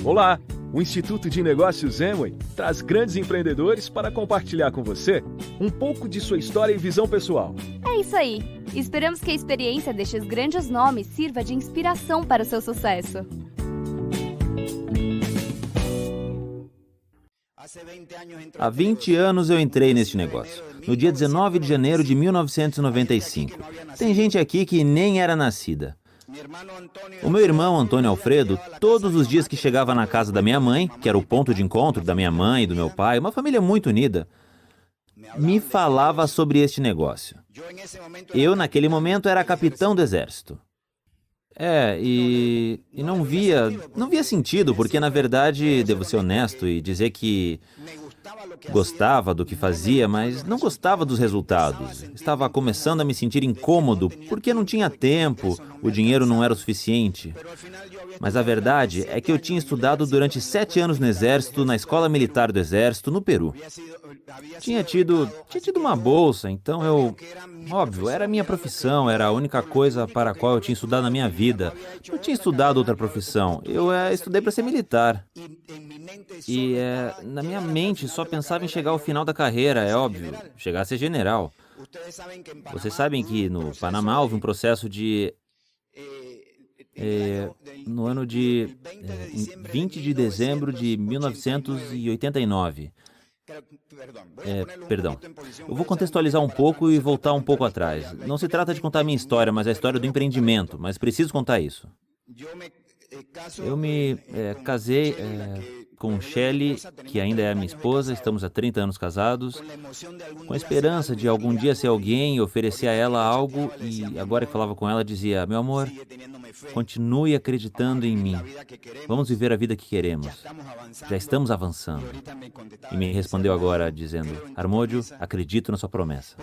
Olá! O Instituto de Negócios Amway traz grandes empreendedores para compartilhar com você um pouco de sua história e visão pessoal. É isso aí! Esperamos que a experiência destes grandes nomes sirva de inspiração para o seu sucesso. Há 20 anos eu entrei neste negócio, no dia 19 de janeiro de 1995. Tem gente aqui que nem era nascida. O meu irmão, Antônio Alfredo, todos os dias que chegava na casa da minha mãe, que era o ponto de encontro da minha mãe e do meu pai, uma família muito unida, me falava sobre este negócio. Eu, naquele momento, era capitão do exército. E não via sentido, porque, na verdade, devo ser honesto e dizer que gostava do que fazia, mas não gostava dos resultados. Estava começando a me sentir incômodo, porque não tinha tempo, o dinheiro não era o suficiente. Mas a verdade é que eu tinha estudado durante 7 anos no Exército, na Escola Militar do Exército, no Peru. Tinha tido uma bolsa, então óbvio, era a minha profissão, era a única coisa para a qual eu tinha estudado na minha vida. Não tinha estudado outra profissão, eu estudei para ser militar. E na minha mente só pensava em chegar ao final da carreira, é óbvio, chegar a ser general. Vocês sabem que no Panamá houve um processo de... no ano de 20 de dezembro de 1989. Perdão. Eu vou contextualizar um pouco e voltar um pouco atrás. Não se trata de contar a minha história, mas a história do empreendimento, mas preciso contar isso. Eu me casei com Shelley, que ainda é a minha esposa, estamos há 30 anos casados, com a esperança de algum dia ser alguém e oferecer a ela algo, e agora que falava com ela, dizia: meu amor, continue acreditando em mim. Vamos viver a vida que queremos. Já estamos avançando. E me respondeu agora dizendo: Armódio, acredito na sua promessa.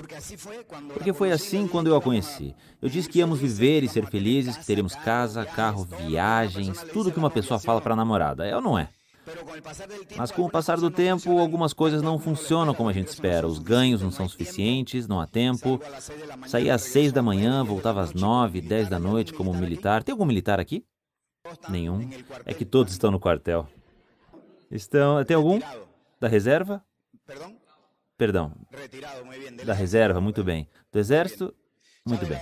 Porque foi assim quando eu a conheci. Eu disse que íamos viver e ser felizes, que teríamos casa, carro, viagens, tudo que uma pessoa fala para a namorada. É ou não é? Mas com o passar do tempo, algumas coisas não funcionam como a gente espera. Os ganhos não são suficientes, não há tempo. Saía às 6 da manhã, voltava às 9, 10 da noite como militar. Tem algum militar aqui? Nenhum. É que todos estão no quartel. Tem algum? Da reserva? Perdão. Da reserva, muito bem. Do exército? Muito bem.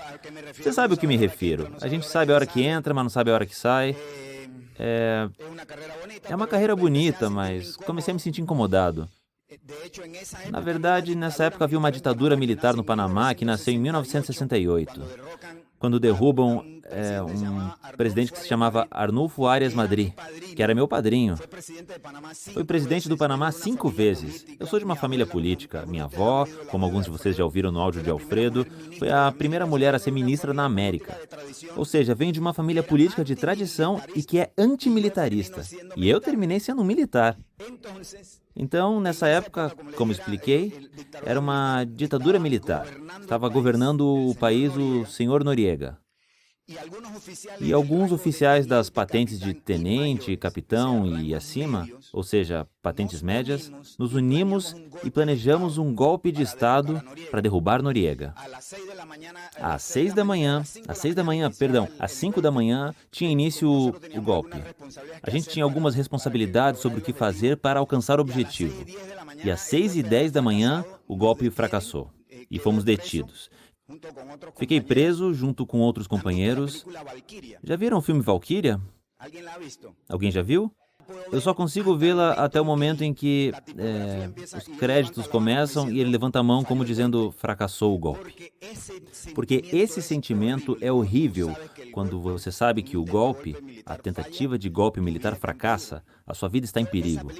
Você sabe o que me refiro. A gente sabe a hora que entra, mas não sabe a hora que sai. É uma carreira bonita, mas comecei a me sentir incomodado. Na verdade, nessa época havia uma ditadura militar no Panamá que nasceu em 1968, quando derrubam um presidente que se chamava Arnulfo Arias Madri, que era meu padrinho. Foi presidente do Panamá 5 vezes. Eu sou de uma família política. Minha avó, como alguns de vocês já ouviram no áudio de Alfredo, foi a primeira mulher a ser ministra na América. Ou seja, venho de uma família política de tradição e que é antimilitarista. E eu terminei sendo um militar. Então, nessa época, como expliquei, era uma ditadura militar. Estava governando o país o senhor Noriega. E alguns oficiais das patentes de tenente, capitão e acima, ou seja, patentes médias, nos unimos e planejamos um golpe de Estado para derrubar Noriega. Às 5 da manhã, tinha início o golpe. A gente tinha algumas responsabilidades sobre o que fazer para alcançar o objetivo. E às 6h10 da manhã, o golpe fracassou. E fomos detidos. Fiquei preso junto com outros companheiros. Já viram o filme Valquíria? Alguém já viu? Eu só consigo vê-la até o momento em que os créditos começam e ele levanta a mão como dizendo: fracassou o golpe. Porque esse sentimento é horrível quando você sabe que o golpe, a tentativa de golpe militar fracassa, a sua vida está em perigo.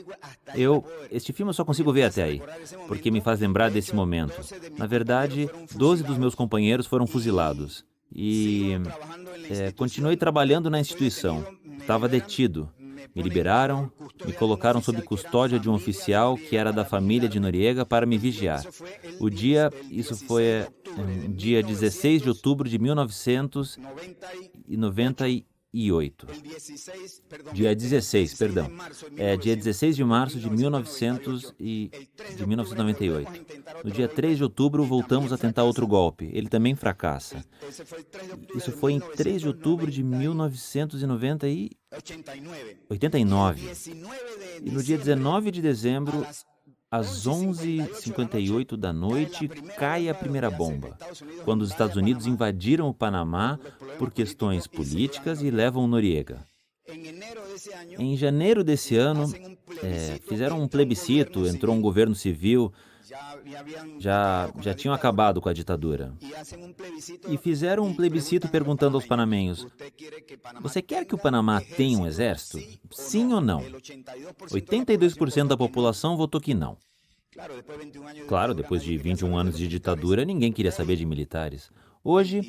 Este filme eu só consigo ver até aí, porque me faz lembrar desse momento. Na verdade, 12 dos meus companheiros foram fuzilados. E continuei trabalhando na instituição. Estava detido. Me liberaram, me colocaram sob custódia de um oficial que era da família de Noriega para me vigiar. Isso foi dia 16 de outubro de 1998. Dia 16 de março de 1998. No dia 3 de outubro, voltamos a tentar outro golpe. Ele também fracassa. Isso foi em 3 de outubro de 1998. 89. E no dia 19 de dezembro, às 11h58 da noite, cai a primeira bomba, quando os Estados Unidos invadiram o Panamá por questões políticas e levam Noriega. Em janeiro desse ano, fizeram um plebiscito, entrou um governo civil, já tinham acabado com a ditadura. E fizeram um plebiscito perguntando aos panamenhos: você quer que o Panamá tenha um exército? Sim ou não? 82% da população votou que não. Claro, depois de 21 anos de ditadura, ninguém queria saber de militares. Hoje,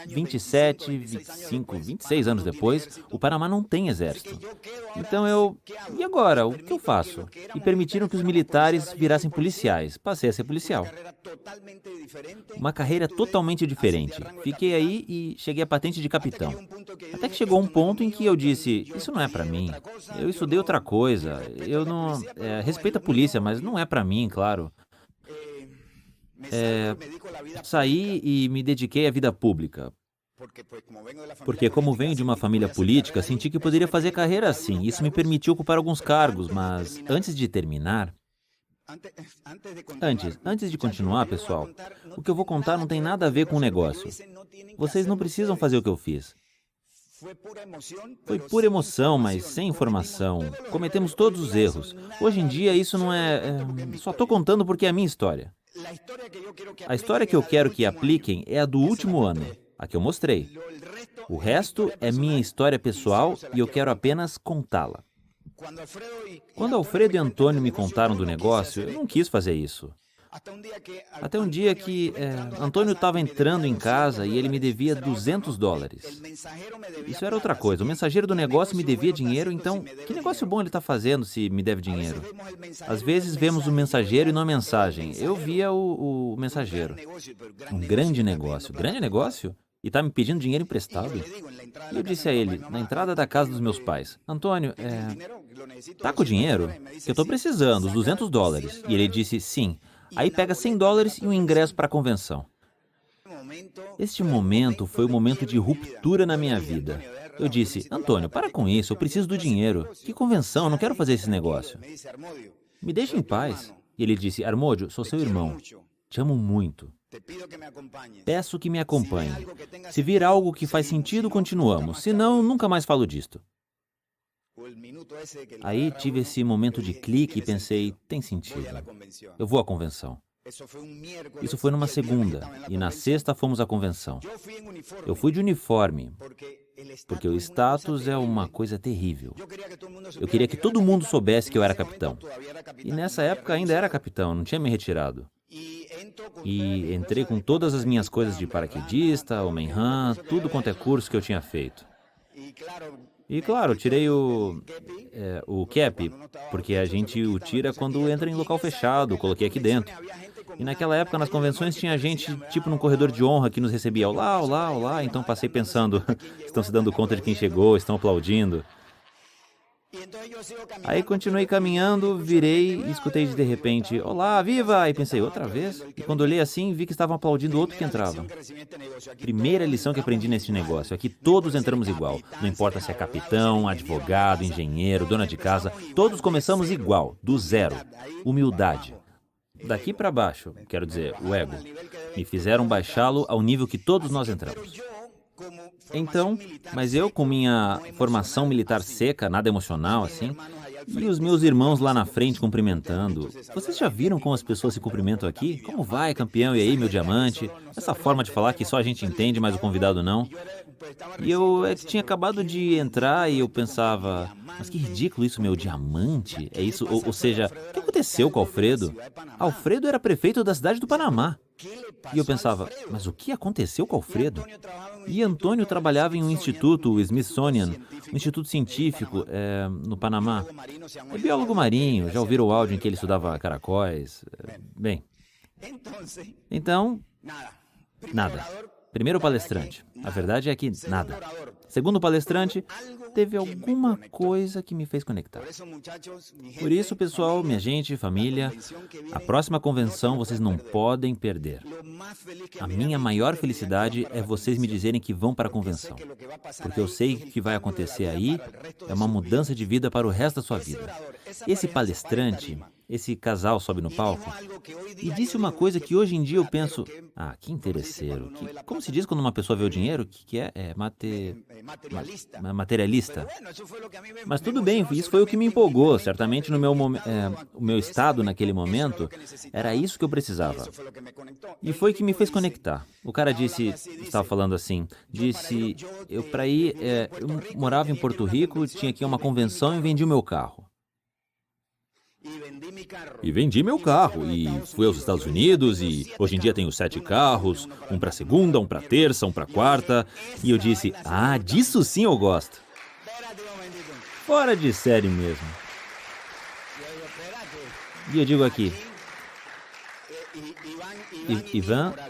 27, 25, 26 anos depois, o Panamá não tem exército. Então e agora? O que eu faço? E permitiram que os militares virassem policiais. Passei a ser policial. Uma carreira totalmente diferente. Fiquei aí e cheguei à patente de capitão. Até que chegou um ponto em que eu disse: isso não é pra mim. Eu estudei outra coisa. Eu não... respeito a polícia, mas não é pra mim, claro. Saí e me dediquei à vida pública. Porque, como venho de uma família política, senti que poderia fazer carreira assim. Isso me permitiu ocupar alguns cargos, mas antes de terminar... Antes de continuar, pessoal, o que eu vou contar não tem nada a ver com o negócio. Vocês não precisam fazer o que eu fiz. Foi pura emoção, mas sem informação. Cometemos todos os erros. Hoje em dia, isso não só estou contando porque é a minha história. A história que eu quero que apliquem é a do último ano, a que eu mostrei. O resto é minha história pessoal e eu quero apenas contá-la. Quando Alfredo e Antônio me contaram do negócio, eu não quis fazer isso. Até um dia que Antônio estava entrando em casa e ele me devia $200. Isso era outra coisa. O mensageiro do negócio me devia dinheiro, então que negócio bom ele está fazendo se me deve dinheiro? Às vezes vemos o mensageiro e não a mensagem. Eu via o mensageiro. Um grande negócio. Grande negócio? E está me pedindo dinheiro emprestado? E eu disse a ele, na entrada da casa dos meus pais: Antônio, tá com dinheiro? Eu estou precisando, os $200. E ele disse, sim. Aí pega $100 e um ingresso para a convenção. Este momento foi o momento de ruptura na minha vida. Eu disse: Antônio, para com isso, eu preciso do dinheiro. Que convenção, eu não quero fazer esse negócio. Me deixe em paz. E ele disse: Armódio, sou seu irmão. Te amo muito. Peço que me acompanhe. Se vir algo que faz sentido, continuamos. Se não, nunca mais falo disto. Aí tive esse momento de clique e pensei: tem sentido. Eu vou à convenção. Isso foi numa segunda, e na sexta fomos à convenção. Eu fui de uniforme, porque o status é uma coisa terrível. Eu queria que todo mundo soubesse que eu era capitão. E nessa época ainda era capitão, não tinha me retirado. E entrei com todas as minhas coisas de paraquedista, homem-rã, tudo quanto é curso que eu tinha feito. E claro, tirei o cap, porque a gente o tira quando entra em local fechado, coloquei aqui dentro. E naquela época, nas convenções, tinha gente, tipo num corredor de honra, que nos recebia: olá, olá, olá. Então passei pensando, estão se dando conta de quem chegou, estão aplaudindo. Aí continuei caminhando, virei e escutei de repente: olá, viva! E pensei: outra vez? E quando olhei assim, vi que estavam aplaudindo outro que entrava. Primeira lição que aprendi nesse negócio é que todos entramos igual. Não importa se é capitão, advogado, engenheiro, dona de casa, todos começamos igual, do zero. Humildade. Daqui para baixo, quero dizer, o ego, me fizeram baixá-lo ao nível que todos nós entramos. Então, mas eu com minha formação militar seca, nada emocional assim, e os meus irmãos lá na frente cumprimentando. Vocês já viram como as pessoas se cumprimentam aqui? Como vai, campeão? E aí, meu diamante? Essa forma de falar que só a gente entende, mas o convidado não. E eu tinha acabado de entrar e eu pensava: mas que ridículo isso, meu diamante? É isso? Ou seja, o que aconteceu com Alfredo? Alfredo era prefeito da cidade do Panamá. E eu pensava: mas o que aconteceu com Alfredo? E Antônio trabalhava em um instituto, o Smithsonian, um instituto científico no Panamá. É biólogo marinho, já ouviram o áudio em que ele estudava caracóis? Bem, então, nada. Primeiro palestrante. A verdade é que nada. Segundo palestrante, teve alguma coisa que me fez conectar. Por isso, pessoal, minha gente, família, a próxima convenção vocês não podem perder. A minha maior felicidade é vocês me dizerem que vão para a convenção. Porque eu sei que o que vai acontecer aí é uma mudança de vida para o resto da sua vida. Esse palestrante, esse casal sobe no palco e disse uma coisa que hoje em dia eu penso, que interesseiro. Como se diz quando uma pessoa vê o dinheiro? Que é? Materialista. Mas tudo bem, isso foi o que me empolgou. Certamente o meu estado naquele momento era isso que eu precisava. E foi que me fez conectar. O cara estava falando assim, eu morava em Porto Rico, tinha aqui uma convenção e vendi o meu carro. E vendi meu carro, e fui aos Estados Unidos, e hoje em dia tenho 7 carros, um para segunda, um para terça, um para quarta. E eu disse, disso sim eu gosto. Fora de série mesmo. E eu digo aqui,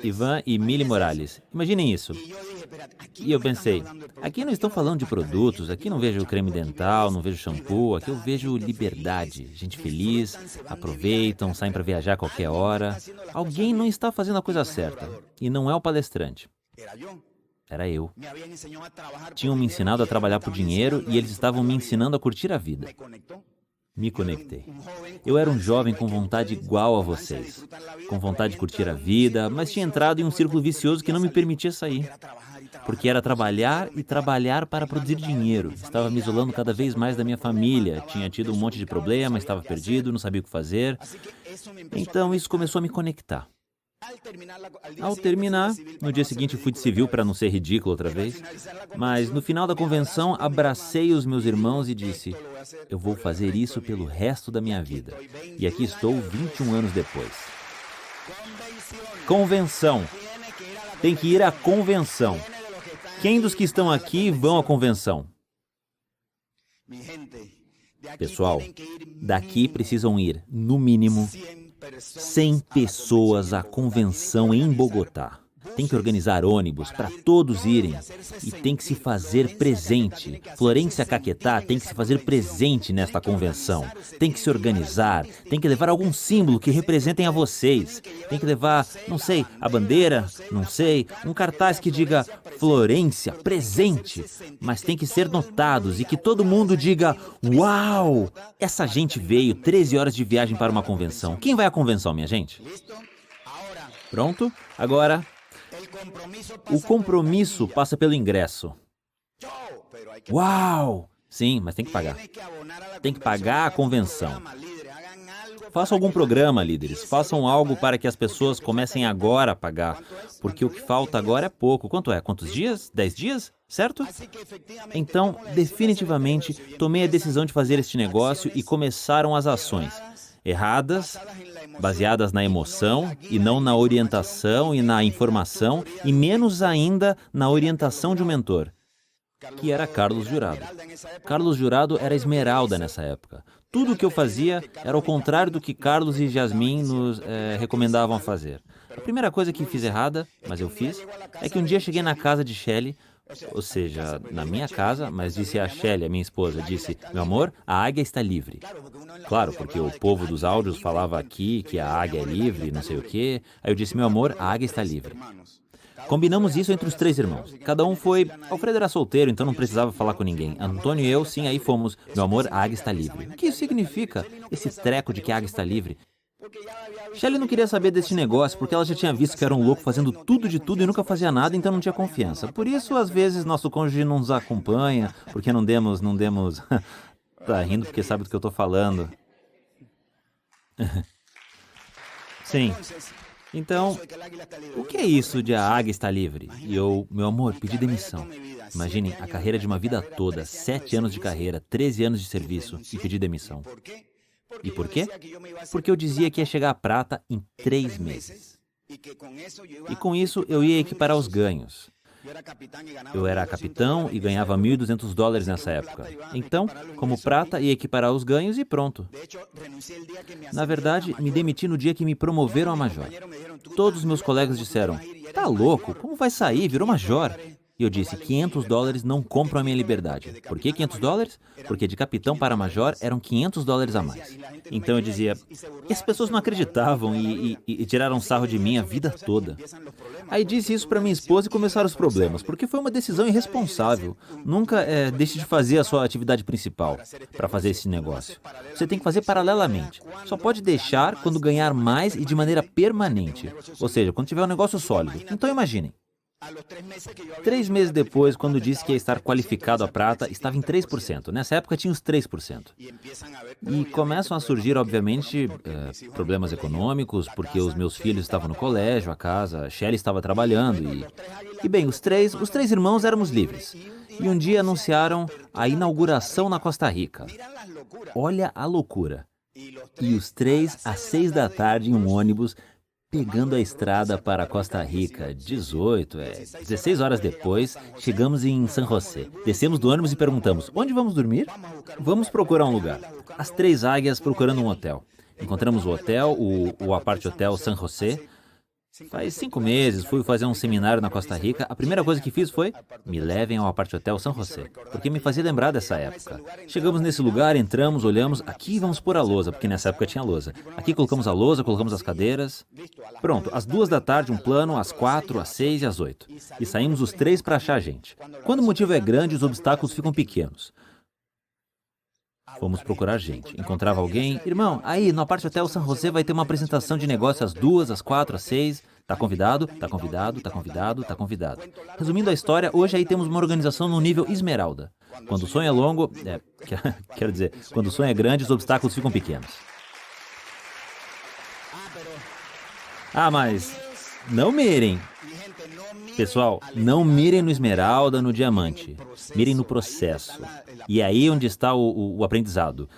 Ivan e Mili Morales, imaginem isso. E eu pensei, aqui não estão falando de produtos, aqui não vejo creme dental, não vejo shampoo, aqui eu vejo liberdade, gente feliz, aproveitam, saem para viajar a qualquer hora. Alguém não está fazendo a coisa certa, e não é o palestrante. Era eu. Tinham me ensinado a trabalhar por dinheiro e eles estavam me ensinando a curtir a vida. Me conectei. Eu era um jovem com vontade igual a vocês, com vontade de curtir a vida, mas tinha entrado em um círculo vicioso que não me permitia sair. Porque era trabalhar e trabalhar para produzir dinheiro. Estava me isolando cada vez mais da minha família, tinha tido um monte de problema, estava perdido, não sabia o que fazer. Então isso começou a me conectar. Ao terminar, no dia seguinte fui de civil para não ser ridículo outra vez, mas no final da convenção abracei os meus irmãos e disse, eu vou fazer isso pelo resto da minha vida. E aqui estou 21 anos depois. Convenção. Tem que ir à convenção. Quem dos que estão aqui vão à convenção? Pessoal, daqui precisam ir, no mínimo, 100 pessoas à convenção em Bogotá. Tem que organizar ônibus para todos irem e tem que se fazer presente. Florência Caquetá tem que se fazer presente nesta convenção. Tem que se organizar, tem que levar algum símbolo que representem a vocês. Tem que levar, não sei, a bandeira, não sei, um cartaz que diga Florência, presente. Mas tem que ser notados e que todo mundo diga, uau, essa gente veio 13 horas de viagem para uma convenção. Quem vai à convenção, minha gente? Pronto? Agora, o compromisso passa pelo ingresso. Uau! Sim, mas tem que pagar. Tem que pagar a convenção. Façam algum programa, líderes. Façam algo para que as pessoas comecem agora a pagar. Porque o que falta agora é pouco. Quanto é? Quantos dias? 10 dias? Certo? Então, definitivamente, tomei a decisão de fazer este negócio e começaram as ações. Erradas, baseadas na emoção e não na orientação e na informação e menos ainda na orientação de um mentor, que era Carlos Jurado. Carlos Jurado era esmeralda nessa época. Tudo o que eu fazia era o contrário do que Carlos e Jasmine nos recomendavam fazer. A primeira coisa que fiz errada, mas eu fiz, é que um dia cheguei na casa de Shelley, ou seja, na minha casa, mas disse a Shelley, a minha esposa, disse, meu amor, a águia está livre. Claro, porque o povo dos áudios falava aqui que a águia é livre, não sei o quê. Aí eu disse, meu amor, a águia está livre. Combinamos isso entre os 3 irmãos. Cada um foi... Alfredo era solteiro, então não precisava falar com ninguém. Antônio e eu, sim, aí fomos. Meu amor, a águia está livre. O que isso significa? Esse treco de que a águia está livre? Shelley não queria saber desse negócio porque ela já tinha visto que era um louco fazendo tudo de tudo e nunca fazia nada, então não tinha confiança. Por isso, às vezes, nosso cônjuge não nos acompanha, porque não demos... Tá rindo porque sabe do que eu tô falando. Sim. Então, o que é isso de a águia está livre? E eu, meu amor, pedi demissão. Imaginem, a carreira de uma vida toda, 7 anos de carreira, 13 anos de serviço e pedi demissão. E por quê? Porque eu dizia que ia chegar à prata em 3 meses. E com isso eu ia equiparar os ganhos. Eu era capitão e ganhava $1.200 nessa época. Então, como prata, ia equiparar os ganhos e pronto. Na verdade, me demiti no dia que me promoveram a major. Todos os meus colegas disseram, tá louco? Como vai sair? Virou major. E eu disse, $500 não compram a minha liberdade. Por que $500? Porque de capitão para major eram $500 a mais. Então eu dizia, e as pessoas não acreditavam e tiraram sarro de mim a vida toda. Aí disse isso para minha esposa e começaram os problemas, porque foi uma decisão irresponsável. Nunca deixe de fazer a sua atividade principal para fazer esse negócio. Você tem que fazer paralelamente. Só pode deixar quando ganhar mais e de maneira permanente. Ou seja, quando tiver um negócio sólido. Então imaginem. 3 meses depois, quando disse que ia estar qualificado a prata, estava em 3%. Nessa época tinha os 3%. E começam a surgir, obviamente, problemas econômicos, porque os meus filhos estavam no colégio, a casa, a Shelley estava trabalhando e bem, os três irmãos éramos livres. E um dia anunciaram a inauguração na Costa Rica. Olha a loucura. E os três, às 6 da tarde, em um ônibus, pegando a estrada para Costa Rica, 16 horas depois, chegamos em San José. Descemos do ônibus e perguntamos, onde vamos dormir? Vamos procurar um lugar. As 3 águias procurando um hotel. Encontramos o hotel, o Apart Hotel San José. Faz 5 meses, fui fazer um seminário na Costa Rica. A primeira coisa que fiz foi, me levem ao Apart Hotel San José, porque me fazia lembrar dessa época. Chegamos nesse lugar, entramos, olhamos, aqui vamos pôr a lousa, porque nessa época tinha lousa. Aqui colocamos a lousa, colocamos as cadeiras. Pronto, às 2 da tarde um plano, às 4, às 6 e às 8. E saímos os 3 para achar a gente. Quando o motivo é grande, os obstáculos ficam pequenos. Fomos procurar gente. Encontrava alguém. Irmão, aí no Apart Hotel San José vai ter uma apresentação de negócio às 2, às 4, às 6. Tá convidado? Tá convidado, tá convidado, tá convidado. Resumindo a história, hoje aí temos uma organização no nível esmeralda. Quando o sonho é longo, quero dizer, quando o sonho é grande, os obstáculos ficam pequenos. Ah, mas não mirem. Pessoal, não mirem no esmeralda, no diamante. Mirem no processo. E é aí onde está o aprendizado.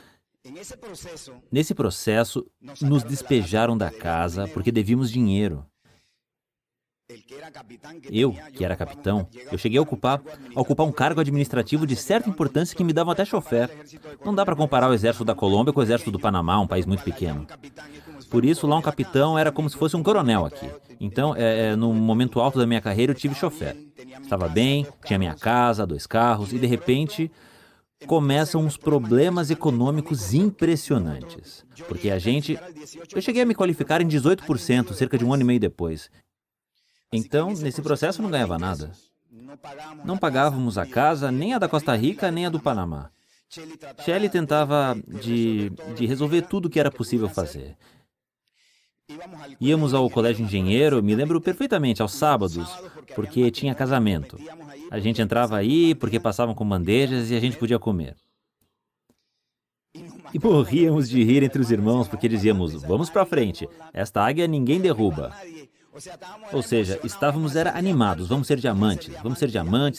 Nesse processo, nos despejaram da casa porque devíamos dinheiro. Eu, que era capitão, eu cheguei a ocupar um cargo administrativo de certa importância que me davam até chofer. Não dá para comparar o exército da Colômbia com o exército do Panamá, um país muito pequeno. Por isso, lá um capitão era como se fosse um coronel aqui. Então, no momento alto da minha carreira, eu tive chofer. Estava bem, tinha minha casa, 2 carros, e de repente começam uns problemas econômicos impressionantes. Porque eu cheguei a me qualificar em 18%, cerca de 1 ano e meio depois. Então, nesse processo eu não ganhava nada. Não pagávamos a casa, nem a da Costa Rica, nem a do Panamá. Shelley tentava de resolver tudo o que era possível fazer. Íamos ao colégio engenheiro, me lembro perfeitamente, aos sábados, porque tinha casamento. A gente entrava aí porque passavam com bandejas e a gente podia comer. E morríamos de rir entre os irmãos porque dizíamos, vamos pra frente, esta águia ninguém derruba. Ou seja, estávamos animados, vamos ser diamantes,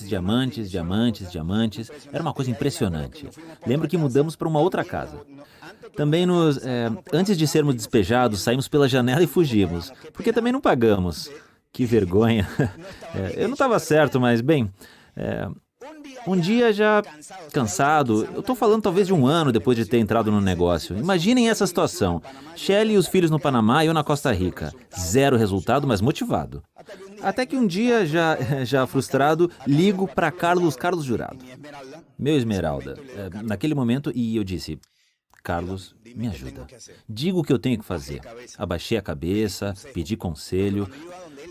diamantes. Era uma coisa impressionante. Lembro que mudamos para uma outra casa. Também antes de sermos despejados, saímos pela janela e fugimos, porque também não pagamos. Que vergonha. Eu não estava certo, mas bem, um dia já cansado, eu estou falando talvez de 1 ano depois de ter entrado no negócio. Imaginem essa situação. Shelley e os filhos no Panamá e eu na Costa Rica. 0 resultado, mas motivado. Até que um dia, já frustrado, ligo para Carlos Jurado. Meu esmeralda. Naquele momento, e eu disse, Carlos, me ajuda. Diga o que eu tenho que fazer. Abaixei a cabeça, pedi conselho.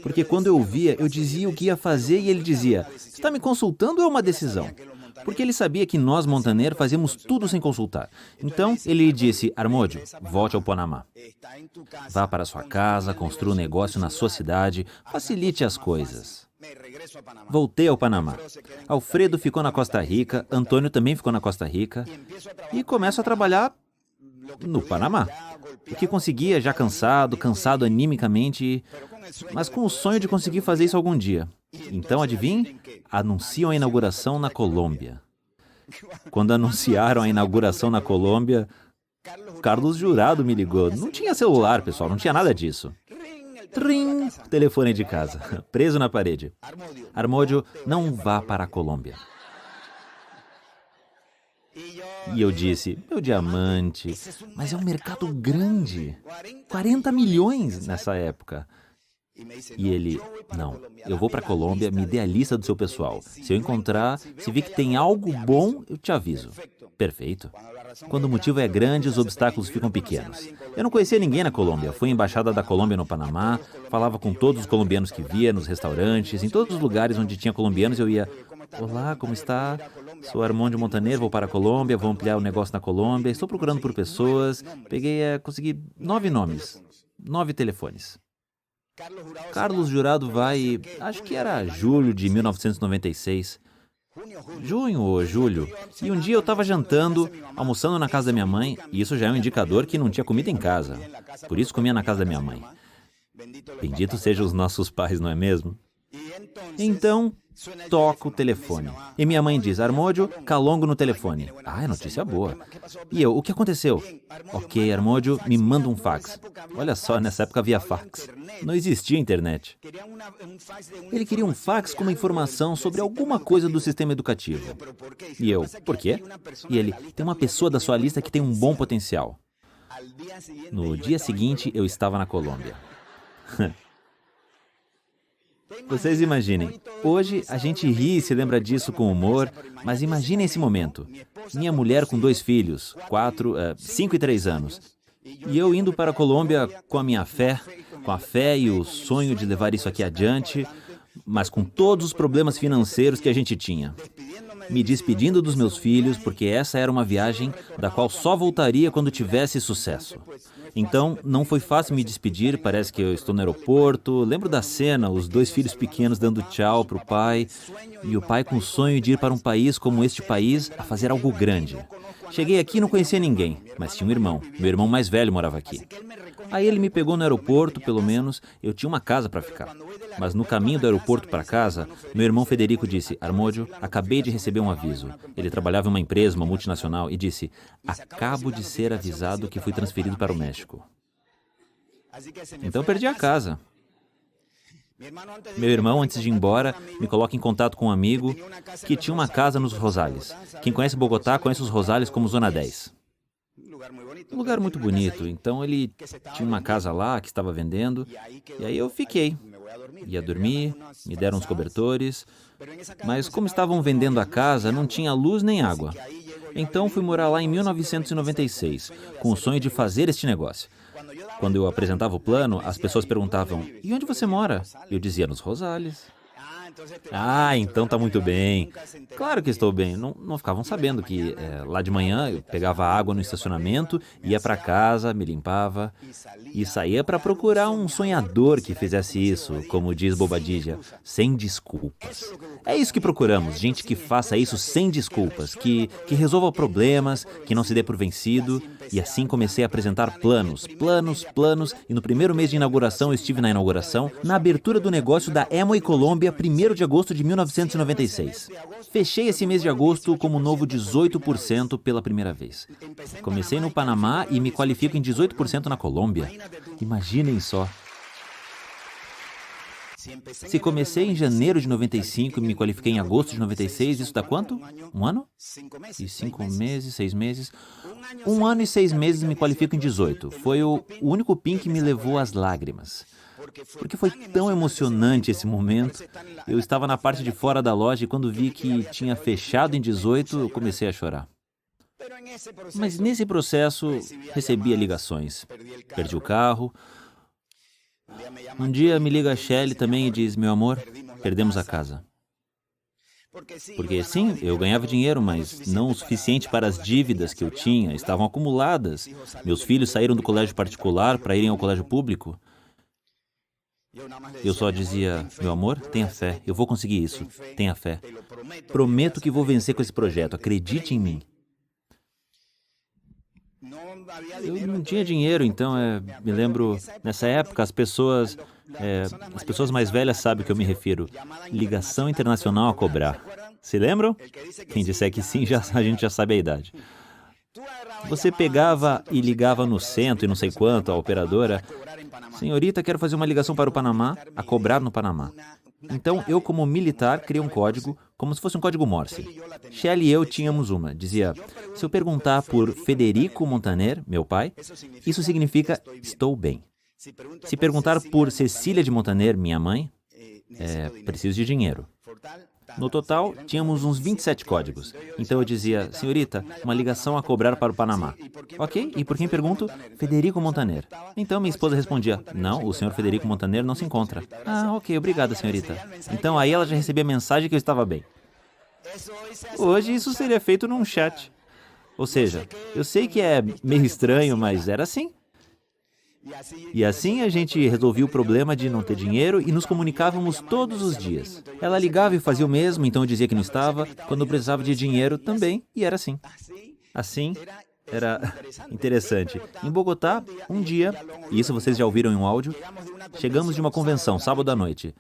Porque quando eu ouvia, eu dizia o que ia fazer e ele dizia, está me consultando ou é uma decisão? Porque ele sabia que nós, Montaner, fazíamos tudo sem consultar. Então, ele disse, Armódio, volte ao Panamá. Vá para sua casa, construa um negócio na sua cidade, facilite as coisas. Voltei ao Panamá. Alfredo ficou na Costa Rica, Antônio também ficou na Costa Rica e começo a trabalhar no Panamá. O que conseguia, já cansado animicamente, mas com o sonho de conseguir fazer isso algum dia. Então, adivinhe? Anunciam a inauguração na Colômbia. Quando anunciaram a inauguração na Colômbia, Carlos Jurado me ligou. Não tinha celular, pessoal, não tinha nada disso. Trim! Telefone de casa, preso na parede. Armódio, não vá para a Colômbia. E eu disse, meu diamante, mas é um mercado grande. 40 milhões nessa época. E ele, não, eu vou para a Colômbia, me dê a lista do seu pessoal. Se eu encontrar, se vir que tem algo bom, eu te aviso. Perfeito. Quando o motivo é grande, os obstáculos ficam pequenos. Eu não conhecia ninguém na Colômbia. Fui à embaixada da Colômbia no Panamá, falava com todos os colombianos que via, nos restaurantes, em todos os lugares onde tinha colombianos, eu ia, olá, como está? Sou Armódio Montaner, vou para a Colômbia, vou ampliar o negócio na Colômbia, estou procurando por pessoas. Consegui 9 nomes, 9 telefones. Carlos Jurado vai, acho que era julho de 1996. Junho ou julho. E um dia eu estava jantando, almoçando na casa da minha mãe, e isso já é um indicador que não tinha comida em casa. Por isso comia na casa da minha mãe. Bendito sejam os nossos pais, não é mesmo? Então, toco o telefone. E minha mãe diz, Armódio, Calongo no telefone. Ah, é notícia boa. E eu, o que aconteceu? Ok, Armódio, me manda um fax. Olha só, nessa época havia fax. Não existia internet. Ele queria um fax com uma informação sobre alguma coisa do sistema educativo. E eu, por quê? E ele, tem uma pessoa da sua lista que tem um bom potencial. No dia seguinte, eu estava na Colômbia. Vocês imaginem, hoje a gente ri e se lembra disso com humor, mas imaginem esse momento. Minha mulher com 2 filhos, 5 e 3 anos. E eu indo para a Colômbia com a minha fé, com a fé e o sonho de levar isso aqui adiante, mas com todos os problemas financeiros que a gente tinha. Me despedindo dos meus filhos, porque essa era uma viagem da qual só voltaria quando tivesse sucesso. Então, não foi fácil me despedir, parece que eu estou no aeroporto. Lembro da cena, os 2 filhos pequenos dando tchau para o pai, e o pai com o sonho de ir para um país como este país a fazer algo grande. Cheguei aqui e não conhecia ninguém, mas tinha um irmão. Meu irmão mais velho morava aqui. Aí ele me pegou no aeroporto, pelo menos, eu tinha uma casa para ficar. Mas no caminho do aeroporto para casa, meu irmão Federico disse, Armódio, acabei de receber um aviso. Ele trabalhava em uma empresa, uma multinacional, e disse, acabo de ser avisado que fui transferido para o México. Então perdi a casa. Meu irmão, antes de ir embora, me coloca em contato com um amigo que tinha uma casa nos Rosales. Quem conhece Bogotá, conhece os Rosales como Zona 10. Um lugar muito bonito. Então ele tinha uma casa lá que estava vendendo, e aí eu fiquei. Ia dormir, me deram uns cobertores, mas como estavam vendendo a casa, não tinha luz nem água. Então fui morar lá em 1996, com o sonho de fazer este negócio. Quando eu apresentava o plano, as pessoas perguntavam, e onde você mora? Eu dizia, nos Rosales. Ah, então tá muito bem. Claro que estou bem. Não ficavam sabendo que lá de manhã eu pegava água no estacionamento, ia para casa, me limpava e saía para procurar um sonhador que fizesse isso, como diz Bobadilla, sem desculpas. É isso que procuramos, gente que faça isso sem desculpas, que resolva problemas, que não se dê por vencido. E assim comecei a apresentar planos, e no primeiro mês de inauguração eu estive na inauguração, na abertura do negócio da Amway Colômbia, 1º de agosto de 1996. Fechei esse mês de agosto como novo 18% pela primeira vez. Comecei no Panamá e me qualifico em 18% na Colômbia. Imaginem só. Se comecei em janeiro de 95 e me qualifiquei em agosto de 96, isso dá quanto? 1 ano? E 5 meses, 6 meses? 1 ano e 6 meses me qualifico em 18. Foi o único PIN que me levou às lágrimas. Porque foi tão emocionante esse momento. Eu estava na parte de fora da loja e quando vi que tinha fechado em 18, eu comecei a chorar. Mas nesse processo, recebia ligações. Perdi o carro. Um dia me liga a Shelly também e diz, meu amor, perdemos a casa. Porque sim, eu ganhava dinheiro, mas não o suficiente para as dívidas que eu tinha, estavam acumuladas. Meus filhos saíram do colégio particular para irem ao colégio público. Eu só dizia, meu amor, tenha fé, eu vou conseguir isso, tenha fé. Prometo que vou vencer com esse projeto, acredite em mim. Eu não tinha dinheiro, então me lembro, nessa época, as pessoas mais velhas sabem o que eu me refiro. Ligação internacional a cobrar. Se lembram? Quem disser que sim, a gente já sabe a idade. Você pegava e ligava no cento e não sei quanto, a operadora. Senhorita, quero fazer uma ligação para o Panamá, a cobrar no Panamá. Então, eu como militar, criei um código, como se fosse um código Morse. Shelley e eu tínhamos uma. Dizia, se eu perguntar por Federico Montaner, meu pai, isso significa estou bem. Se perguntar por Cecília de Montaner, minha mãe, preciso de dinheiro. No total, tínhamos uns 27 códigos. Então eu dizia, senhorita, uma ligação a cobrar para o Panamá. Ok, e por quem pergunto? Federico Montaner. Então minha esposa respondia, não, o senhor Federico Montaner não se encontra. Ah, ok, obrigada, senhorita. Então aí ela já recebia a mensagem que eu estava bem. Hoje isso seria feito num chat. Ou seja, eu sei que é meio estranho, mas era assim. E assim a gente resolvia o problema de não ter dinheiro e nos comunicávamos todos os dias. Ela ligava e fazia o mesmo, então eu dizia que não estava. Quando eu precisava de dinheiro também, e era assim. Assim, era interessante. Em Bogotá, um dia, e isso vocês já ouviram em um áudio, chegamos de uma convenção, sábado à noite,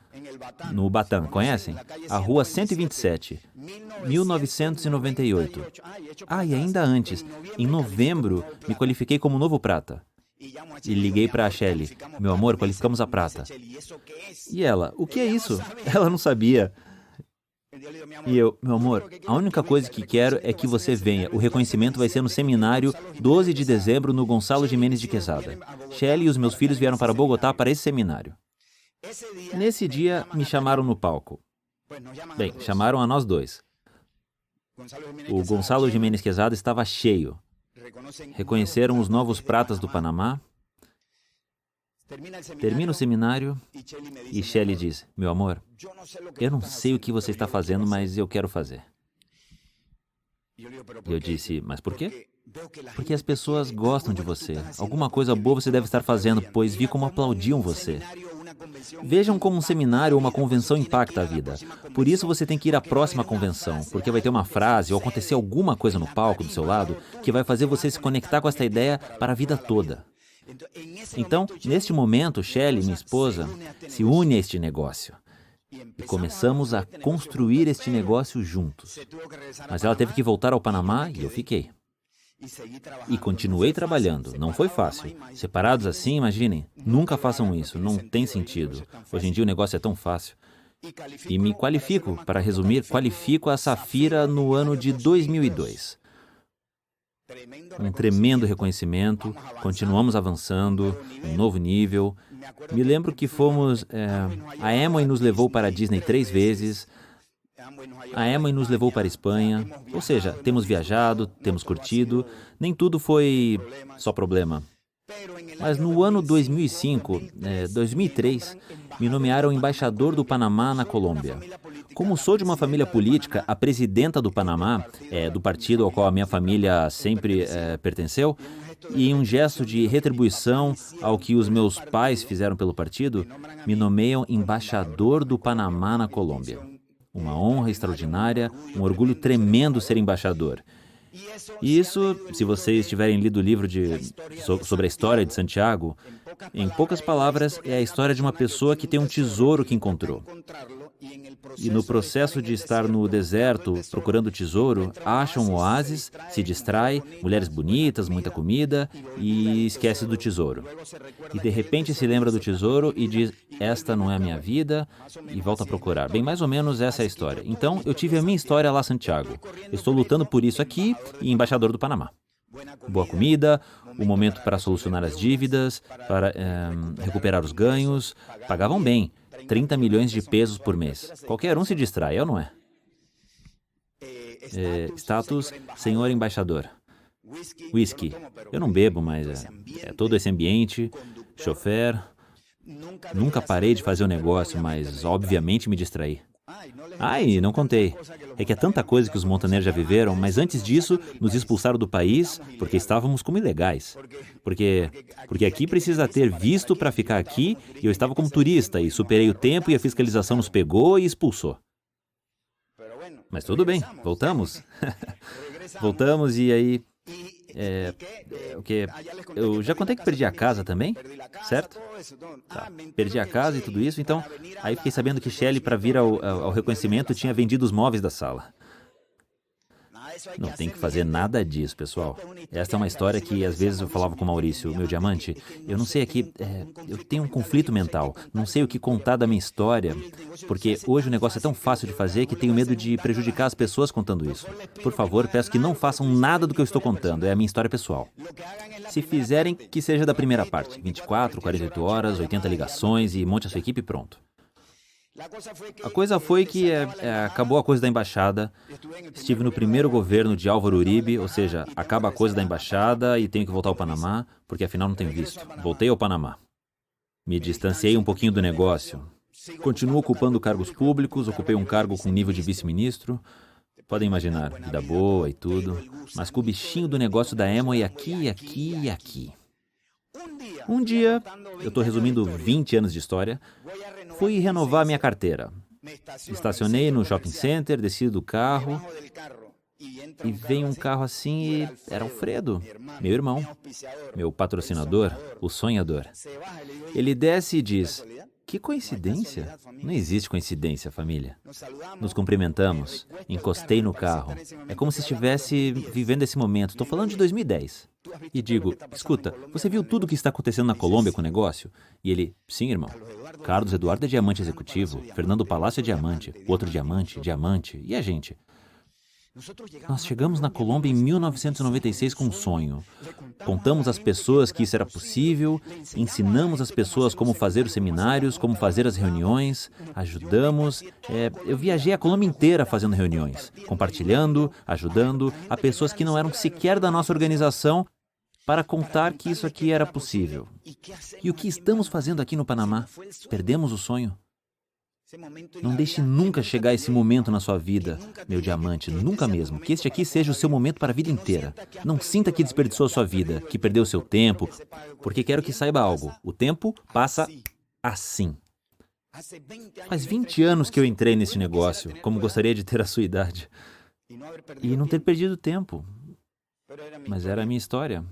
no Batã, conhecem? A rua 127, 1998. Ah, e ainda antes, em novembro, me qualifiquei como novo prata. E liguei para a Shelley. Meu amor, qualificamos a prata. E ela, o que é isso? Ela não sabia. E eu, meu amor, a única coisa que quero é que você venha. O reconhecimento vai ser no seminário 12 de dezembro no Gonçalo Gimenez de Quesada. Shelley e os meus filhos vieram para Bogotá para esse seminário. Nesse dia, me chamaram no palco. Bem, chamaram a nós dois. O Gonçalo Gimenez Quesada estava cheio. Reconheceram os novos pratas do Panamá. Termina o seminário e Shelley diz, meu amor, eu não sei o que você está fazendo, mas eu quero fazer. E eu disse, mas por quê? Porque as pessoas gostam de você. Alguma coisa boa você deve estar fazendo, pois vi como aplaudiam você. Vejam como um seminário ou uma convenção impacta a vida. Por isso você tem que ir à próxima convenção, porque vai ter uma frase ou acontecer alguma coisa no palco do seu lado que vai fazer você se conectar com esta ideia para a vida toda. Então, neste momento, Shelley, minha esposa, se une a este negócio. E começamos a construir este negócio juntos. Mas ela teve que voltar ao Panamá e eu fiquei. E continuei trabalhando. Não foi fácil. Separados assim, imaginem. Nunca façam isso. Não tem sentido. Hoje em dia o negócio é tão fácil. E me qualifico, para resumir, qualifico a Safira no ano de 2002. Um tremendo reconhecimento. Continuamos avançando. Um novo nível. Me lembro que fomos... a Amway nos levou para a Disney 3 vezes. A Amway nos levou para a Espanha, ou seja, temos viajado, temos curtido, nem tudo foi só problema. Mas no ano 2003, me nomearam embaixador do Panamá na Colômbia. Como sou de uma família política, a presidenta do Panamá, do partido ao qual a minha família sempre pertenceu, e em um gesto de retribuição ao que os meus pais fizeram pelo partido, me nomeiam embaixador do Panamá na Colômbia. Uma honra extraordinária, um orgulho tremendo ser embaixador. E isso, se vocês tiverem lido o livro sobre a história de Santiago, em poucas palavras, é a história de uma pessoa que tem um tesouro que encontrou. E no processo de estar no deserto procurando o tesouro, acha um oásis, se distrai, mulheres bonitas, muita comida e esquece do tesouro. E de repente se lembra do tesouro e diz, esta não é a minha vida, e volta a procurar. Bem, mais ou menos essa é a história. Então, eu tive a minha história lá, Santiago. Eu estou lutando por isso aqui e embaixador do Panamá. Boa comida, o momento para solucionar as dívidas, para recuperar os ganhos. Pagavam bem, 30 milhões de pesos por mês. Qualquer um se distrai, ou não é? Status, senhor embaixador. Whisky. Eu não bebo, mas é todo esse ambiente, chofer. Nunca parei de fazer o negócio, mas obviamente me distraí. E não contei. É que é tanta coisa que os Montaner já viveram, mas antes disso, nos expulsaram do país porque estávamos como ilegais. Porque aqui precisa ter visto para ficar aqui e eu estava como turista e superei o tempo e a fiscalização nos pegou e expulsou. Mas tudo bem, voltamos. Voltamos e aí... Eu já contei que perdi a casa também, certo? Tá. Perdi a casa e tudo isso, então aí fiquei sabendo que Shelley, para vir ao reconhecimento, tinha vendido os móveis da sala. Não tem que fazer nada disso, pessoal. Esta é uma história que às vezes eu falava com o Maurício, meu diamante, eu não sei aqui, eu tenho um conflito mental, não sei o que contar da minha história, porque hoje o negócio é tão fácil de fazer que tenho medo de prejudicar as pessoas contando isso. Por favor, peço que não façam nada do que eu estou contando, é a minha história pessoal. Se fizerem, que seja da primeira parte, 24, 48 horas, 80 ligações e monte a sua equipe e pronto. A coisa foi que acabou a coisa da embaixada, estive no primeiro governo de Álvaro Uribe, ou seja, acaba a coisa da embaixada e tenho que voltar ao Panamá, porque afinal não tenho visto. Voltei ao Panamá. Me distanciei um pouquinho do negócio. Continuo ocupando cargos públicos, ocupei um cargo com nível de vice-ministro. Podem imaginar, vida boa e tudo, mas com o bichinho do negócio da Amway aqui, aqui e aqui. Um dia, eu estou resumindo 20 anos de história, fui renovar minha carteira. Estacionei no shopping center, desci do carro e veio um carro assim e era Alfredo, meu irmão, meu patrocinador, o sonhador. Ele desce e diz, que coincidência? Não existe coincidência, família. Nos cumprimentamos, encostei no carro. É como se estivesse vivendo esse momento. Estou falando de 2010. E digo, escuta, você viu tudo o que está acontecendo na Colômbia com o negócio? E ele, sim, irmão. Carlos Eduardo é diamante executivo, Fernando Palácio é diamante, outro diamante, diamante, e a gente? Nós chegamos na Colômbia em 1996 com um sonho. Contamos às pessoas que isso era possível, ensinamos as pessoas como fazer os seminários, como fazer as reuniões, ajudamos. Eu viajei a Colômbia inteira fazendo reuniões, compartilhando, ajudando a pessoas que não eram sequer da nossa organização para contar que isso aqui era possível. E o que estamos fazendo aqui no Panamá? Perdemos o sonho? Não deixe nunca chegar esse momento na sua vida, meu diamante, nunca mesmo. Que este aqui seja o seu momento para a vida inteira. Não sinta que desperdiçou a sua vida, que perdeu o seu tempo, porque quero que saiba algo. O tempo passa assim. Faz 20 anos que eu entrei nesse negócio, como gostaria de ter a sua idade. E não ter perdido tempo. Mas era a minha história.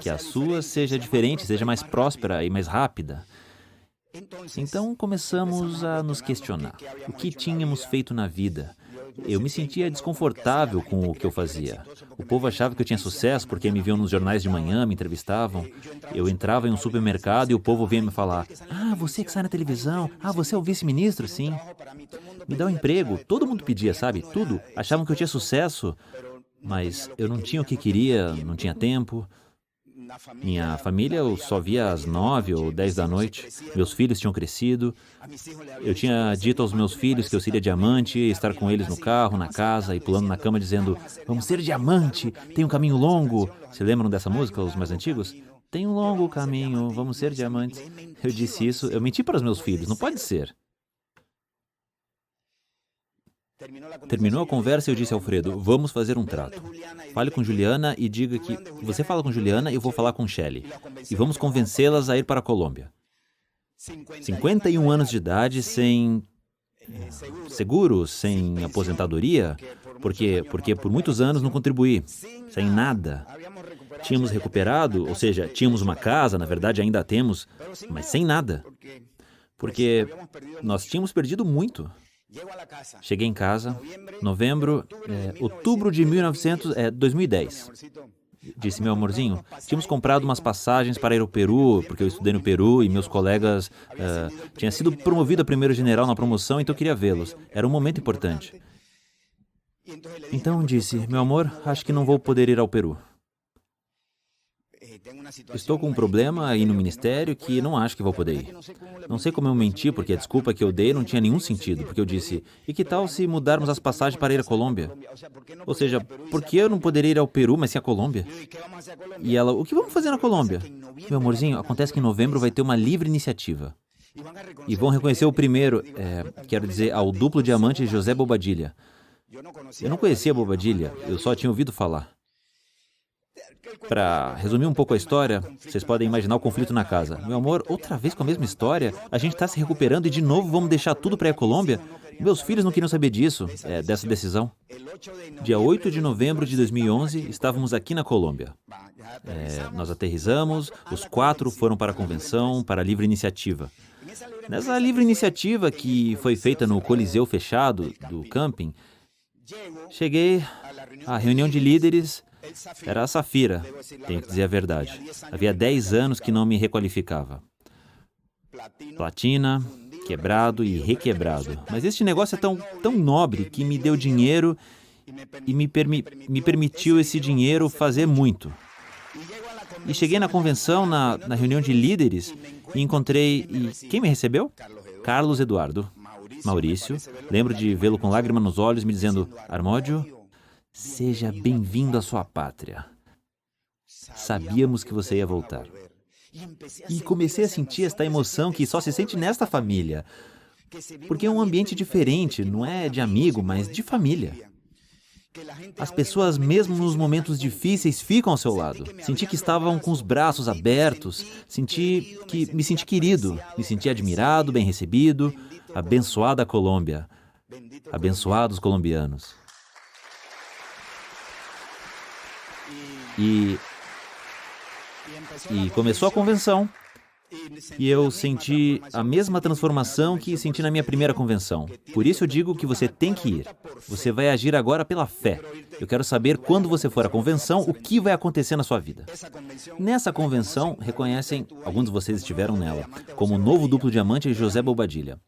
Que a sua seja diferente, seja mais próspera e mais rápida. Então começamos a nos questionar. O que tínhamos feito na vida? Eu me sentia desconfortável com o que eu fazia. O povo achava que eu tinha sucesso porque me viam nos jornais de manhã, me entrevistavam. Eu entrava em um supermercado e o povo vinha me falar: ah, você que sai na televisão. Ah, você é o vice-ministro, sim. Me dá um emprego. Todo mundo pedia, sabe? Tudo. Achavam que eu tinha sucesso. Mas eu não tinha o que queria, não tinha tempo. Minha família eu só via às 9 ou 10 da noite. Meus filhos tinham crescido. Eu tinha dito aos meus filhos que eu seria diamante, estar com eles no carro, na casa e pulando na cama dizendo: vamos ser diamante, tem um caminho longo. Se lembram dessa música, os mais antigos? Tem um longo caminho, vamos ser diamantes. Eu disse isso, eu menti para os meus filhos, não pode ser. Terminou a conversa e eu disse a Alfredo, vamos fazer um trato. Fale com Juliana e diga que... Você fala com Juliana e eu vou falar com Shelley. E vamos convencê-las a ir para a Colômbia. 51 anos de idade, sem... seguro, sem aposentadoria, porque por muitos anos não contribuí, sem nada. Tínhamos recuperado, ou seja, tínhamos uma casa, na verdade ainda a temos, mas sem nada. Porque nós tínhamos perdido muito. Cheguei em casa, outubro de 2010. Disse, meu amorzinho, tínhamos comprado umas passagens para ir ao Peru, porque eu estudei no Peru e meus colegas tinham sido promovido a primeiro general na promoção, então eu queria vê-los. Era um momento importante. Então disse, meu amor, acho que não vou poder ir ao Peru. Estou com um problema aí no ministério que não acho que vou poder ir. Não sei como eu menti, porque a desculpa que eu dei não tinha nenhum sentido, porque eu disse, e que tal se mudarmos as passagens para ir à Colômbia? Ou seja, por que eu não poderia ir ao Peru, mas sim à Colômbia? E ela, o que vamos fazer na Colômbia? Meu amorzinho, acontece que em novembro vai ter uma livre iniciativa. E vão reconhecer o primeiro, quero dizer, ao duplo diamante José Bobadilla. Eu não conhecia Bobadilla, eu só tinha ouvido falar. Para resumir um pouco a história, vocês podem imaginar o conflito na casa. Meu amor, outra vez com a mesma história? A gente está se recuperando e de novo vamos deixar tudo para ir à Colômbia? Meus filhos não queriam saber disso, dessa decisão. Dia 8 de novembro de 2011, estávamos aqui na Colômbia. Nós aterrissamos, os 4 foram para a convenção, para a livre iniciativa. Nessa livre iniciativa que foi feita no Coliseu fechado do camping, Cheguei à reunião de líderes, era a Safira, tenho que dizer a verdade. Havia 10 anos que não me requalificava. Platina, quebrado e requebrado. Mas este negócio é tão nobre que me deu dinheiro e me permitiu esse dinheiro fazer muito. E cheguei na convenção, na reunião de líderes, e encontrei... E quem me recebeu? Carlos Eduardo. Maurício. Lembro de vê-lo com lágrima nos olhos, me dizendo: Armódio, seja bem-vindo à sua pátria. Sabíamos que você ia voltar. E comecei a sentir esta emoção que só se sente nesta família. Porque é um ambiente diferente, não é de amigo, mas de família. As pessoas, mesmo nos momentos difíceis, ficam ao seu lado. Senti que estavam com os braços abertos, me senti querido, me senti admirado, bem recebido. Abençoada a Colômbia, abençoados colombianos. E começou a convenção. E eu senti a mesma transformação que senti na minha primeira convenção. Por isso eu digo que você tem que ir. Você vai agir agora pela fé. Eu quero saber, quando você for à convenção, o que vai acontecer na sua vida. Nessa convenção, reconhecem, alguns de vocês estiveram nela, como o novo duplo diamante José Bobadilla.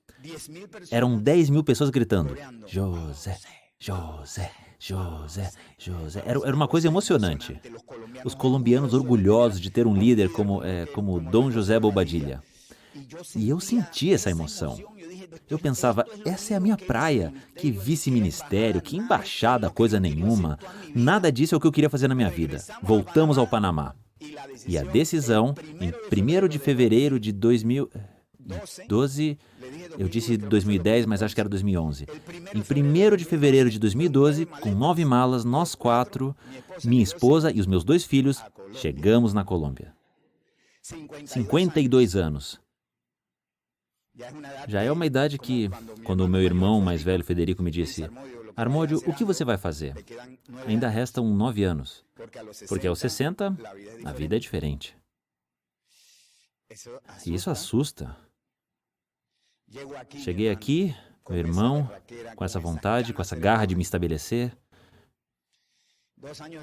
Eram 10 mil pessoas gritando: José, José, José, José. Era uma coisa emocionante. Os colombianos orgulhosos de ter um líder como Dom José Bobadilla. E eu senti essa emoção. Eu pensava, essa é a minha praia. Que vice-ministério, que embaixada, coisa nenhuma. Nada disso é o que eu queria fazer na minha vida. Voltamos ao Panamá. E a decisão, em 1º de fevereiro de 2012, eu disse 2010, mas acho que era 2011. Em 1º de fevereiro de 2012, com 9 malas, nós 4, minha esposa e os meus 2 filhos, chegamos na Colômbia. 52 anos. Já é uma idade que, quando o meu irmão mais velho, Federico, me disse: Armódio, o que você vai fazer? Ainda restam 9 anos. Porque aos 60, a vida é diferente. E isso assusta. Cheguei aqui, meu irmão, com essa vontade, com essa garra de me estabelecer.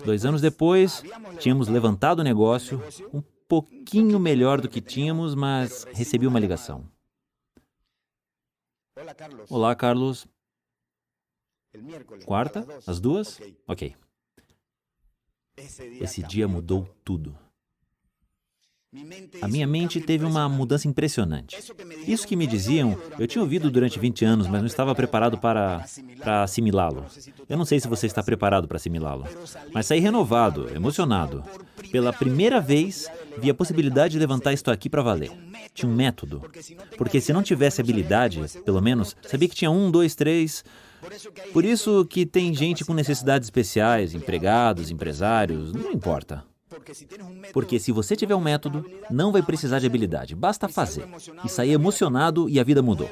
2 anos depois, tínhamos levantado o negócio, um pouquinho melhor do que tínhamos, mas recebi uma ligação. Olá, Carlos. Quarta? Às 2? Ok. Esse dia mudou tudo. A minha mente teve uma mudança impressionante. Isso que me diziam, eu tinha ouvido durante 20 anos, mas não estava preparado para assimilá-lo. Eu não sei se você está preparado para assimilá-lo, mas saí renovado, emocionado. Pela primeira vez, vi a possibilidade de levantar isto aqui para valer. Tinha um método. Porque se não tivesse habilidade, pelo menos, sabia que tinha 1, 2, 3... Por isso que tem gente com necessidades especiais, empregados, empresários, não importa. Porque se você tiver um método, não vai precisar de habilidade, basta fazer. E saí emocionado e a vida mudou.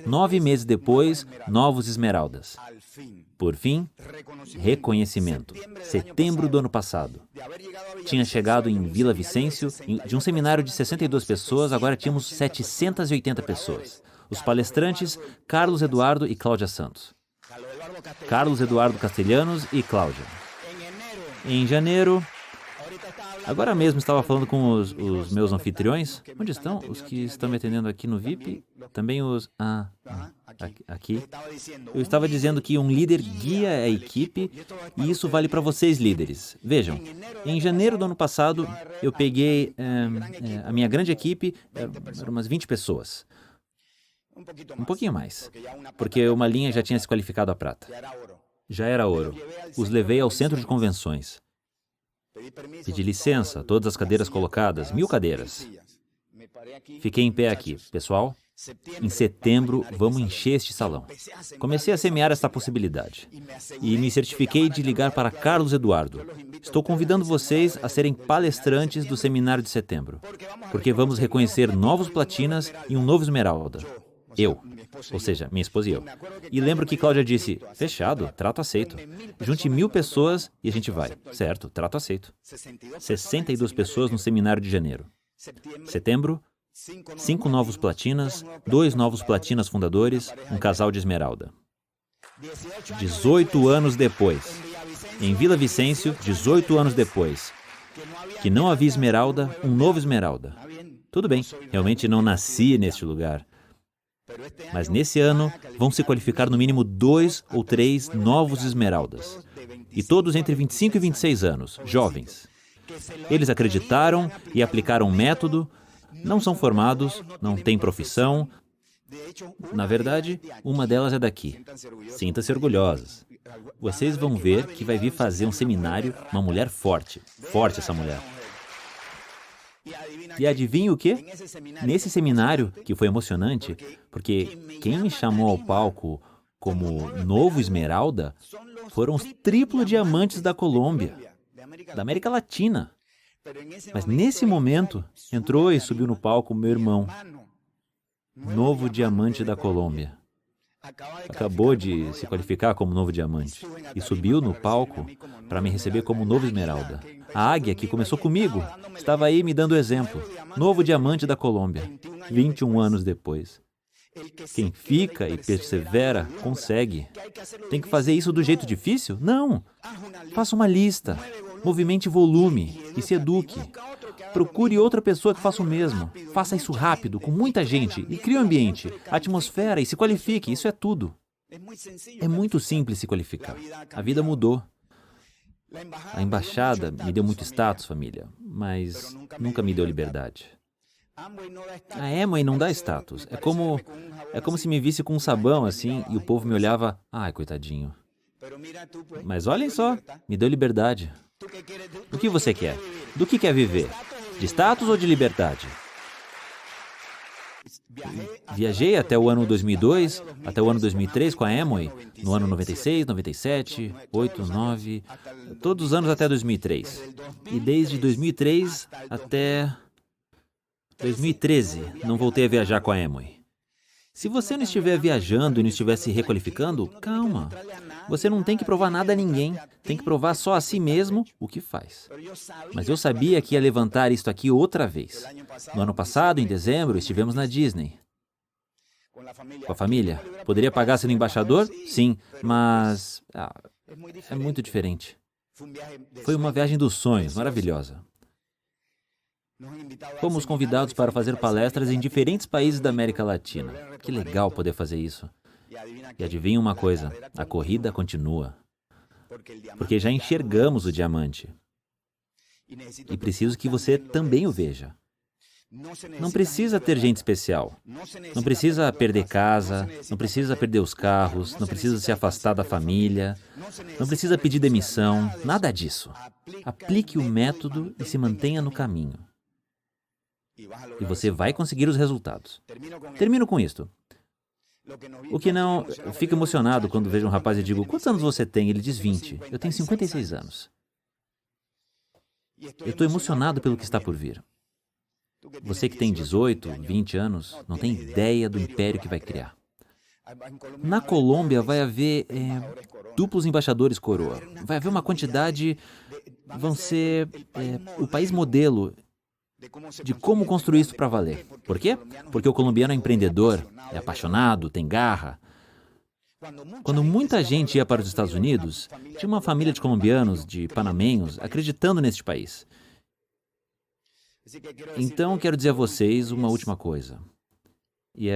9 meses depois, novos esmeraldas. Por fim, reconhecimento. Setembro do ano passado. Tinha chegado em Vila Vicêncio, de um seminário de 62 pessoas, agora tínhamos 780 pessoas. Os palestrantes, Carlos Eduardo e Cláudia Santos. Carlos Eduardo Castelhanos e Cláudia. Em janeiro... Agora mesmo estava falando com os meus anfitriões. Onde estão? Os que estão me atendendo aqui no VIP? Também os... aqui. Eu estava dizendo que um líder guia a equipe e isso vale para vocês, líderes. Vejam, em janeiro do ano passado, eu peguei a minha grande equipe, eram umas 20 pessoas. Um pouquinho mais, porque uma linha já tinha se qualificado a prata. Já era ouro. Os levei ao centro de convenções. Pedi licença, todas as cadeiras colocadas, 1000 cadeiras. Fiquei em pé aqui. Pessoal, em setembro vamos encher este salão. Comecei a semear esta possibilidade. E me certifiquei de ligar para Carlos Eduardo. Estou convidando vocês a serem palestrantes do seminário de setembro. Porque vamos reconhecer novos platinas e um novo esmeralda. Eu. Ou seja, minha esposa e eu. E lembro que Cláudia disse, fechado, trato aceito. Junte 1000 pessoas e a gente vai. Certo, trato aceito. 62 pessoas no seminário de janeiro. Setembro, 5 novos platinas, 2 novos platinas fundadores, um casal de esmeralda. 18 anos depois. Em Vila Vicêncio, 18 anos depois. Que não havia esmeralda, um novo esmeralda. Tudo bem, realmente não nasci neste lugar. Mas nesse ano vão se qualificar no mínimo 2 ou 3 novos esmeraldas. E todos entre 25 e 26 anos, jovens. Eles acreditaram e aplicaram um método, não são formados, não têm profissão. Na verdade, uma delas é daqui. Sinta-se orgulhosas. Vocês vão ver que vai vir fazer um seminário uma mulher forte. Forte essa mulher. E adivinha o quê? Nesse seminário, que foi emocionante, porque quem me chamou ao palco como novo esmeralda foram os triplo diamantes da Colômbia, da América Latina. Mas nesse momento, entrou e subiu no palco meu irmão, novo diamante da Colômbia. Acabou de se qualificar como novo diamante e subiu no palco para me receber como novo esmeralda. A águia, que começou comigo, estava aí me dando exemplo. Novo diamante da Colômbia, 21 anos depois. Quem fica e persevera, consegue. Tem que fazer isso do jeito difícil? Não. Faça uma lista, movimente volume e se eduque. Procure outra pessoa que faça o mesmo. Faça isso rápido, com muita gente, e crie um ambiente, atmosfera e se qualifique. Isso é tudo. É muito simples se qualificar. A vida mudou. A embaixada me deu muito status, família, mas nunca me deu liberdade. A Amway não dá status. É como se me visse com um sabão assim e o povo me olhava, ai, coitadinho. Mas olhem só, me deu liberdade. O que você quer? Do que quer viver? De status ou de liberdade? Viajei até o ano 2002, até o ano 2003 com a Amway, no ano 96, 97, 8, 9, todos os anos até 2003. E desde 2003 até 2013 não voltei a viajar com a Amway. Se você não estiver viajando e não estiver se requalificando, calma. Você não tem que provar nada a ninguém. Tem que provar só a si mesmo o que faz. Mas eu sabia que ia levantar isto aqui outra vez. No ano passado, em dezembro, estivemos na Disney. Com a família. Poderia pagar sendo embaixador? Sim, mas é muito diferente. Foi uma viagem dos sonhos, maravilhosa. Fomos convidados para fazer palestras em diferentes países da América Latina. Que legal poder fazer isso. E adivinha uma coisa, a corrida continua. Porque já enxergamos o diamante. E preciso que você também o veja. Não precisa ter gente especial. Não precisa perder casa, não precisa perder os carros, não precisa se afastar da família, não precisa pedir demissão, nada disso. Aplique o método e se mantenha no caminho. E você vai conseguir os resultados. Termino com isto. O que não... Eu fico emocionado quando vejo um rapaz e digo, quantos anos você tem? Ele diz 20. Eu tenho 56 anos. Eu estou emocionado pelo que está por vir. Você que tem 18, 20 anos, não tem ideia do império que vai criar. Na Colômbia vai haver duplos embaixadores coroa. Vai haver uma quantidade... Vão ser o país modelo de como construir isso para valer. Por quê? Porque o colombiano é empreendedor, é apaixonado, tem garra. Quando muita gente ia para os Estados Unidos, tinha uma família de colombianos, de panamenhos, acreditando neste país. Então, quero dizer a vocês uma última coisa. E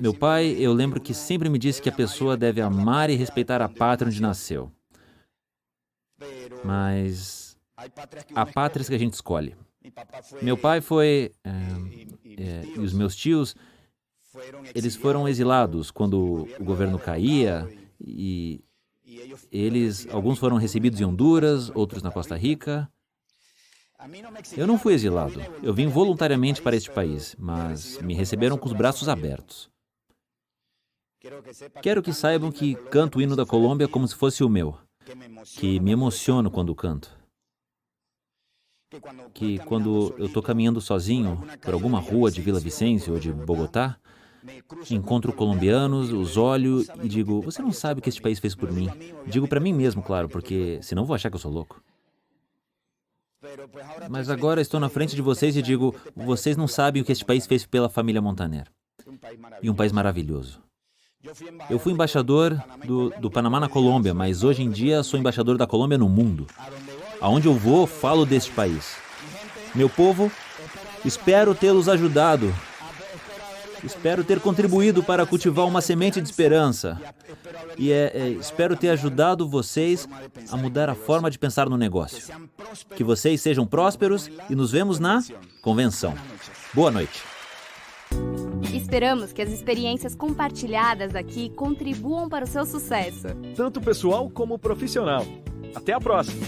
meu pai, eu lembro que sempre me disse que a pessoa deve amar e respeitar a pátria onde nasceu. Mas há pátrias que a gente escolhe. Meu pai foi... e os meus tios, eles foram exilados quando o governo caía e alguns foram recebidos em Honduras, outros na Costa Rica. Eu não fui exilado. Eu vim voluntariamente para este país, mas me receberam com os braços abertos. Quero que saibam que canto o hino da Colômbia como se fosse o meu, que me emociono quando canto. Que quando eu estou caminhando sozinho por alguma rua de Vila Vicêncio ou de Bogotá, encontro colombianos, os olho e digo, você não sabe o que este país fez por mim. Digo para mim mesmo, claro, porque senão vou achar que eu sou louco. Mas agora estou na frente de vocês e digo, vocês não sabem o que este país fez pela família Montaner. E um país maravilhoso. Eu fui embaixador do Panamá na Colômbia, mas hoje em dia sou embaixador da Colômbia no mundo. Aonde eu vou, falo deste país. Meu povo, espero tê-los ajudado. Espero ter contribuído para cultivar uma semente de esperança. E espero ter ajudado vocês a mudar a forma de pensar no negócio. Que vocês sejam prósperos e nos vemos na convenção. Boa noite. Esperamos que as experiências compartilhadas aqui contribuam para o seu sucesso. Tanto pessoal como profissional. Até a próxima!